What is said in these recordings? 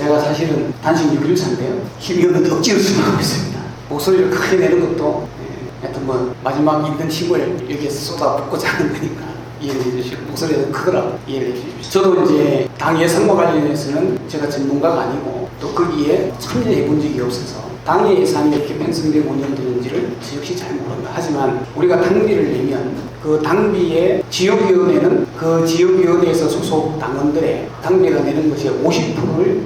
제가 사실은 단식 6일차인데요. 힘이 없는 억지로 수행하고 있습니다. 목소리를 크게 내는 것도 하여튼 뭐 마지막 있는 힘을 여기에서 쏟아붓고자 하는 거니까 이해를 해주시고, 목소리가 크더라고 이해를 해주십시오. 저도 이제 당 예산과 관련해서는 제가 전문가가 아니고 또 거기에 참여해 본 적이 없어서 당의 예산이 이렇게 편성되고 운영되는지를 저 역시 잘 모릅니다. 하지만 우리가 당비를 내면 그 당비의 지역위원회는 그 지역위원회에서 소속 당원들의 당비가 내는 것의 50%를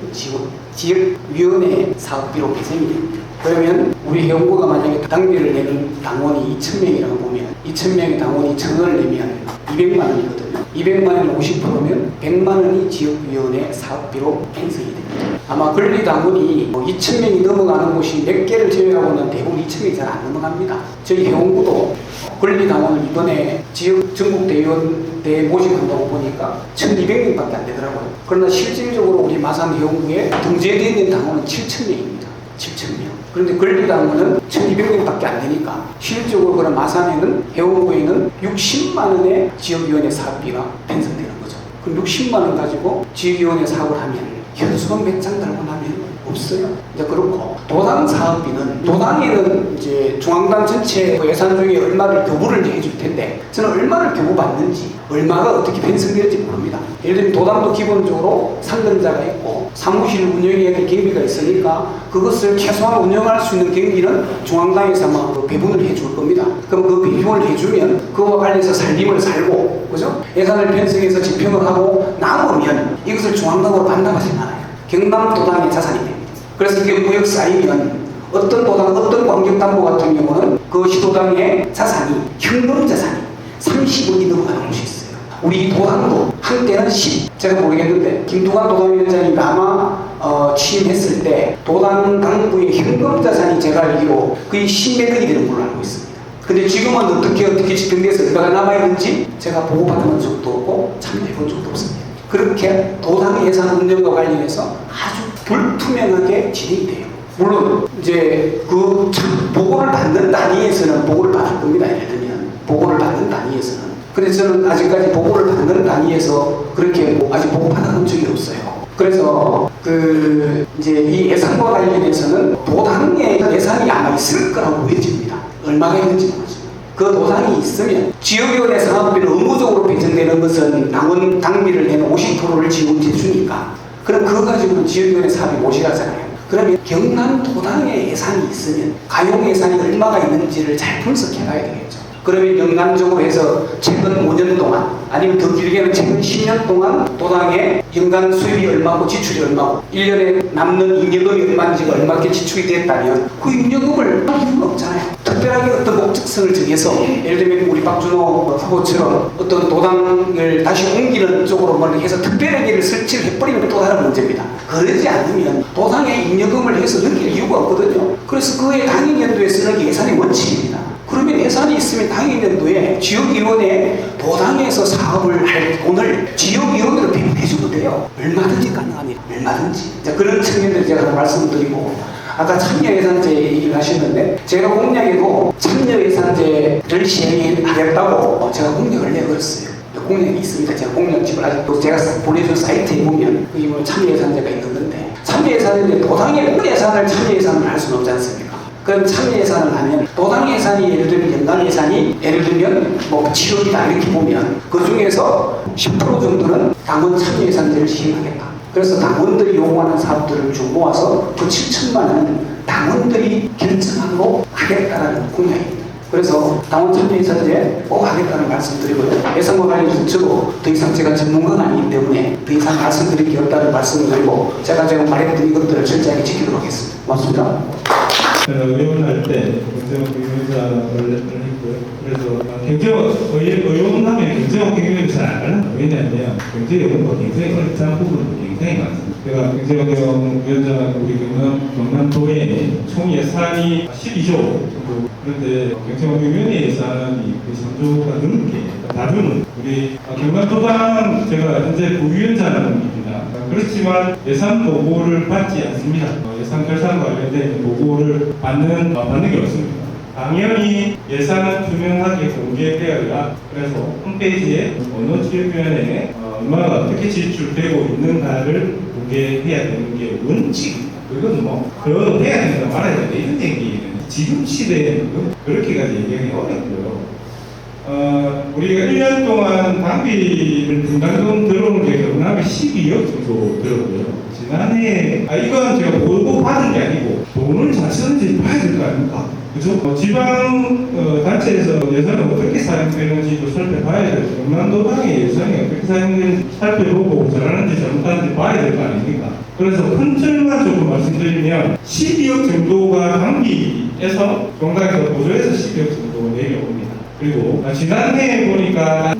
지역위원회 사업비로 배정이 됩니다. 그러면 우리 회원구가 만약에 당비를 내는 당원이 2,000명이라고 보면 2,000명의 당원이 1,000원을 내면 200만 원이거든요. 200만 원이 50%면 100만 원이 지역위원회 사업비로 편성이 됩니다. 아마 권리당원이 2,000명이 넘어가는 곳이 몇 개를 제외하고는 대부분 2,000명이 잘 안 넘어갑니다. 저희 회원구도 권리당원을 이번에 지역 전국대의원대에 모집한다고 보니까 1,200명밖에 안 되더라고요. 그러나 실질적으로 우리 마산 회원구에 등재되어 있는 당원은 7,000명입니다. 7,000명. 그런데 권리당원은 1,200명밖에 안 되니까 실질적으로 그런 마산에는 회원구에는 60만 원의 지역위원회 사업비가 편성되는 거죠. 그럼 60만 원 가지고 지역위원회 사업을 하면 현수막 몇 장 달고 나면 없어요. 이제 그렇고 도당 사업비는 도당에는 이제 중앙당 전체 예산 중에 얼마를 교부를 해줄 텐데 저는 얼마를 교부받는지 얼마가 어떻게 편성되는지 모릅니다. 예를 들면 도당도 기본적으로 상근자가 있고 사무실 운영해야 될 경비가 있으니까 그것을 최소한 운영할 수 있는 경비는 중앙당에서 아마 배분을 해줄 겁니다. 그럼 그 배분을 해주면 그와 관련해서 살림을 살고 그죠? 예산을 편성해서 집행을 하고 남으면 이것을 중앙당으로 반납하지 않아요. 경남도당의 자산이 됩니다. 그래서 이게 무역 쌓이면 어떤 도당, 어떤 광역당부 같은 경우는 그 시도당의 자산이 현금 자산이 30억이 넘어가는 곳이 있어요. 우리 도당도 한때는 10, 제가 모르겠는데 김두관 도당위원장이 아마 취임했을 때 도당 당부의 현금 자산이 제가 알기로 거의 10몇 억이 되는 걸로 알고 있습니다. 근데 지금은 어떻게 집행돼서 얼마가 남아있는지 제가 보고받은 적도 없고 참여해본 적도 없습니다. 그렇게 도당 예산 운영과 관련해서 아주 불투명하게 진행이 돼요. 물론 이제 그 보고를 받는 단위에서는 보고를 받을 겁니다. 예를 들면 보고를 받는 단위에서는. 근데 저는 아직까지 보고를 받는 단위에서 그렇게 아직 보고 받아본 적이 없어요. 그래서 이제 이 예산과 관련해서는 도당의 예산이 아마 있을 거라고 보여집니다. 얼마가 있는지 모르죠. 그 도당이 있으면 지역위원회 사업비를 의무적으로 배정되는 것은 당원 당비를 내는 50%를 지원해 주니까 그럼 그거 가지고는 지역위원회 사업이 모자라잖아요. 그러면 경남도당의 예산이 있으면 가용 예산이 얼마가 있는지를 잘 분석해 가야 되겠죠. 그러면 연간적으로 해서 최근 5년 동안 아니면 더 길게는 최근 10년 동안 도당의 연간 수입이 얼마고 지출이 얼마고 1년에 남는 잉여금이 얼마인지가 얼마게 지출이 됐다면 그 잉여금을 할 이유는 없잖아요. 특별하게 어떤 목적성을 정해서 예를 들면 우리 박준호 후보처럼 어떤 도당을 다시 옮기는 쪽으로 뭘 해서 특별하게 설치를 해버리면 또 다른 문제입니다. 그러지 않으면 도당에 잉여금을 해서 넘길 이유가 없거든요. 그래서 그의 당연연도에 쓰는 게 예산의 원칙입니다. 그러면 예산이 있으면 당연연도에 지역위원회 도당에서 사업을 할 돈을 지역위원회로 배분해줘도 돼요. 얼마든지 가능합니다. 얼마든지. 자, 그런 측면들 제가 말씀을 드리고 아까 참여예산제 얘기를 하셨는데 제가 공약에도 참여예산제를 시행하겠다고 제가 공약을 내걸었어요. 공약이 있습니다. 제가 공약집을 아직도 제가 보내준 사이트에 보면 거기 보면 참여예산제가 있는 건데 참여예산인데 도당의 모든 예산을 참여예산을 할 수는 없지 않습니까? 그럼 참여예산을 하면 도당 예산이 예를 들면 연간 예산이 예를 들면 뭐 7억이다 이렇게 보면 그 중에서 10% 정도는 당원 참여예산제를 시행하겠다. 그래서 당원들이 요구하는 사업들을 좀 모아서 그 7천만 원은 당원들이 결정하도록 하겠다는 공약입니다. 그래서 당원 참여예산제 꼭 하겠다는 말씀드리고요. 예산과 관련해서 저도 더 이상 제가 전문가는 아니기 때문에 더 이상 말씀드릴 게 없다는 말씀을 드리고 제가 말했던 이것들을 철저하게 지키도록 하겠습니다. 고맙습니다. 의원할 때 경제원 경영자를 했고요. 그래서 의원하면 경제원 경영이 잘 안 가요. 왜냐하면 경제원과 굉장히 어렵다는 부분이 굉장히 많습니다. 제가 경제원위원장 우리 경남도의 총 예산이 12조 정도. 그런데 경제원위원회 예산이 3조가 넘게 다루는 우리 경남도당 제가 현재 부위원장입니다. 그렇지만 예산 보고를 받지 않습니다. 예산 결산 관련된 보고를 받는 게 없습니다. 당연히 예산은 투명하게 공개되어야 그래서 홈페이지에 어느 지역위원회에 얼마가 어떻게 지출되고 있는가를 공개해야 되는 게 원칙입니다. 그건 뭐 그건 해야 된다 말아야 된다 이런 얘기는 지금 시대에는 그렇게까지 얘기하기 어렵고요. 우리가 1년 동안 당비를 분담금 들어오는 게 경남에 12억 정도 들었고요. 지난해, 이건 제가 보고 받은 게 아니고 돈을 잘 쓰는지 봐야 될 거 아닙니까? 그죠? 지방 단체에서 예산이 어떻게 사용되는지도 살펴봐야 되고, 경남도당의 예산이 어떻게 사용되는지 살펴보고 잘하는지 잘못하는지 봐야 될 거 아닙니까? 그래서 큰 틀만 조금 말씀드리면 12억 정도가 당비에서 정당에서 보조해서 12억 정도 내려옵니다. 그리고 지난해 보니까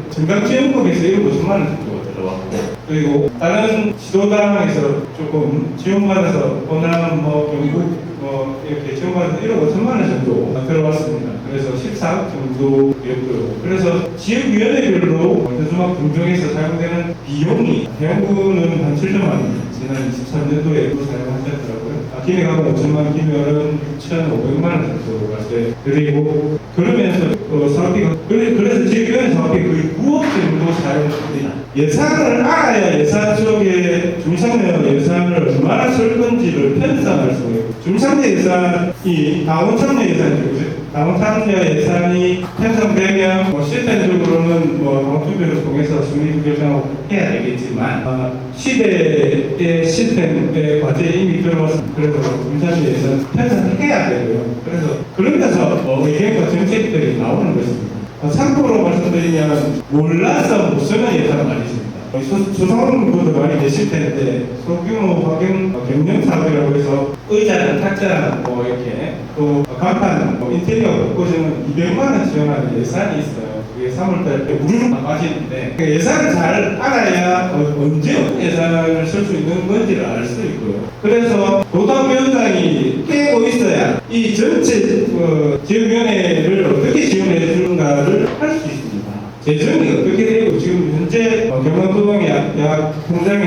정당지원금에서 1억 5천만 원 정도가 들어왔고, 그리고 다른 지도당에서 조금 지원받아서 호남 경북 이렇게 지원받아서 1억 5천만 원 정도 들어왔습니다. 그래서 14억 정도였고요. 그래서 지역위원회별로 현수막 공정에서 사용되는 비용이 해운군은 한 7천만 원 지난 23년도에 사용하셨더라고요. 기내가고 5천만 원, 기면은 6,500만 원 정도 발생. 그리고 그러면서 사업비가 그래서 지역위원회 사업비 거의 9억 정도 사용됩니다. 예산을 알아야 예산 쪽에 중상면 예산을 얼마나 쓸 건지를 편성할 수 있어요. 중상면 예산이 당원 참여 예산이죠. 당원 참여 예산이 편성되면 시스템적으로는 당원 투표를 통해서 순위 결정하고 해야 되겠지만 시대의 시스템의 과제에 이미 들어왔습니다. 그래서 중상면 예산 편성을 해야 되고요. 그래서 그러면서 의견과 정책들이 나오는 것입니다. 참고로 말씀드리면 몰라서 못 쓰는 예산은 아니십니다. 소상공인 분도 많이 계실 텐데 소규모 경영 사업이라고 해서 의자나 탁자 이렇게 또 간판 인테리어 바꿔주는 200만 원 지원하는 예산이 있어요. 그게 3월달에 우르르 빠지는데 예산을 잘 알아야 언제 어떤 예산을 쓸 수 있는 건지를 알 수 있고요. 그래서 도당위원장이 깨고 있어야 이 전체 지역위원회를 어떻게 지원해 주는가를 할 수 있습니다. 재정이 어떻게 되고 지금 현재 경남도당에 약 통장에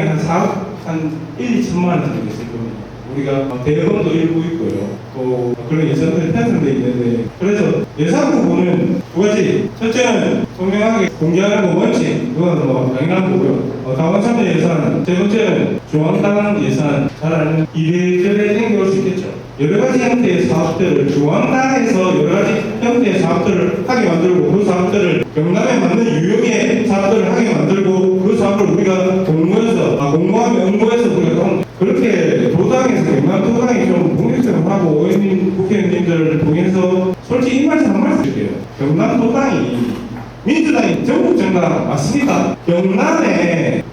한 1, 2천만 원 정도 있을 겁니다. 우리가 대여금도 일부 있고요. 또 그런 예산들이 편성되어 있는데 그래서 예산 부분은 두 가지. 첫째는 투명하게 공개하는 거 원칙, 그건 당연한 거고요. 당원 참여 예산, 세 번째는 중앙당 예산, 잘 아는 이래저래 챙겨올 수 있겠죠. 여러 가지 형태의 사업들을 중앙당에서 여러 가지 형태의 사업들을 하게 만들고 그 사업들을 경남에 맞는 유형의 사업들을 하게 만들고 그 사업을 우리가 공모하면 응모해서 우리가 그렇게 도당에서 경남도당이 좀 독립성을 하고 국회의원님들을 통해서 솔직히 이 말씀 한 말씀 드릴게요. 경남도당이 민주당이 전국 정당 맞습니까? 경남이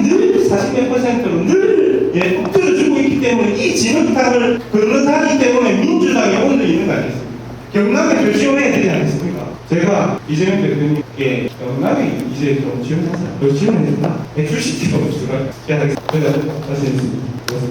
늘 40몇 %로 늘 엎드려주고 있기 때문에 이 진흙탕을 걸러다기 때문에 민주당이 오늘 있는 거 아니겠습니까? 경남에 결심해야 되지 않겠습니까? 제가 이재명 대표님께 경남에 이제 좀 지원하자. 지원해준다. 170조 주라. 제가 다시 했습니다.